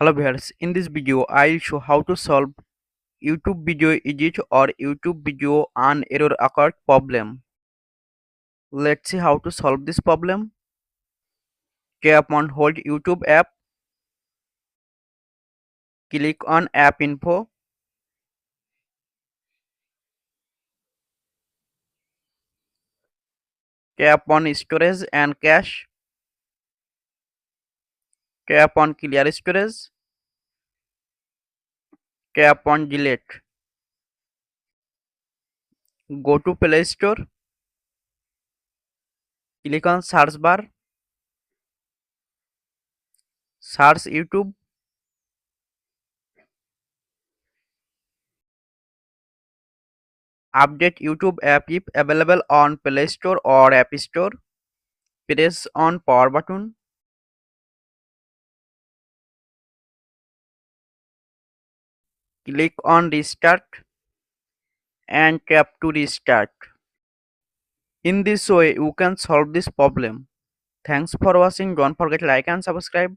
Hello viewers, in this video I'll show how to solve YouTube video edit or YouTube video an error occurred problem. Let's see how to solve this problem. Tap on hold YouTube app, click on app info, tap on storage and cache, tap on clear storage, tap on delete. Go to Play Store, click on search bar, search YouTube, update YouTube app if available on Play Store or App Store. Press on power button. Click on restart and tap to restart. In this way, you can solve this problem. Thanks for watching. Don't forget to like and subscribe.